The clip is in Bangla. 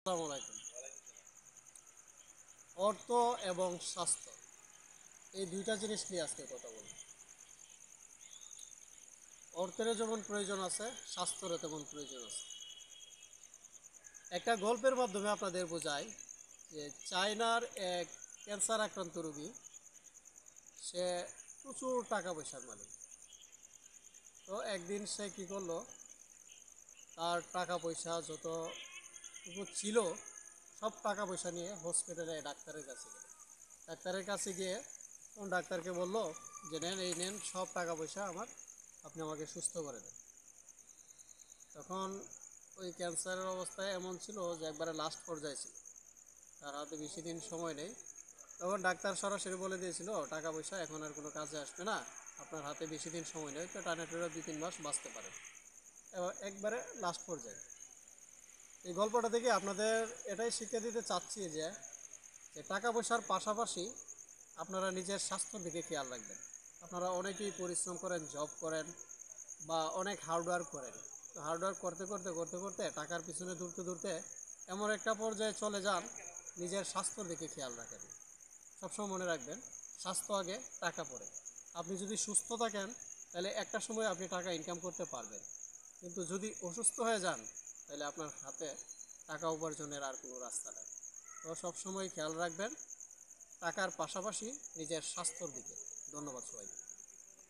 আসসালামু আলাইকুম। অর্থ এবং স্বাস্থ্য এই দুইটা জিনিস নিয়ে আজকে কথা বলব। অর্থেরও যেমন প্রয়োজন আছে, স্বাস্থ্যেরও তেমন প্রয়োজন আছে। একটা গল্পের মাধ্যমে আপনাদের বোঝাই যে চায়নার এক ক্যান্সার আক্রান্ত রোগী, সে প্রচুর টাকা পয়সার মালিক। তো একদিন সে কি করলো, তার টাকা পয়সা যতটুকু ছিল সব টাকা পয়সা নিয়ে হসপিটালে ডাক্তারের কাছে গেল। ডাক্তারের কাছে গিয়ে ডাক্তারকে বলল যে নেন সব টাকা পয়সা আমার, আপনি আমাকে সুস্থ করে দেন। তখন ওই ক্যান্সারের অবস্থায় এমন ছিল যে একবারে লাস্ট পর্যায়ে ছিল, তার হাতে বেশি দিন সময় নেই। তখন ডাক্তার সরাসরি বলে দিয়েছিল টাকা পয়সা এখন আর কোনো কাজে আসবে না, আপনার হাতে বেশি দিন সময় নেই, তো টানা টেনে 2-3 মাস বাঁচতে পারেন। এবার একবারে লাস্ট পর্যায়ে। এই গল্পটা থেকে আপনাদের এটাই শিক্ষা দিতে চাচ্ছি যে যে টাকা পয়সার পাশাপাশি আপনারা নিজের স্বাস্থ্যের দিকে খেয়াল রাখবেন। আপনারা অনেকেই পরিশ্রম করেন, জব করেন বা অনেক হার্ডওয়ার্ক করেন। তো হার্ডওয়ার্ক করতে করতে করতে করতে টাকার পিছনে দৌড়তে দৌড়তে এমন একটা পর্যায়ে চলে যান, নিজের স্বাস্থ্যের দিকে খেয়াল রাখেন। সবসময় মনে রাখবেন, স্বাস্থ্য আগে, টাকা পরে। আপনি যদি সুস্থ থাকেন তাহলে একটা সময় আপনি টাকা ইনকাম করতে পারবেন, কিন্তু যদি অসুস্থ হয়ে যান তাহলে আপনার হাতে টাকা উপার্জনের আর কোনো রাস্তা নেই। তো সবসময় খেয়াল রাখবেন টাকার পাশাপাশি নিজের স্বাস্থ্যর দিকে। ধন্যবাদ সবাই।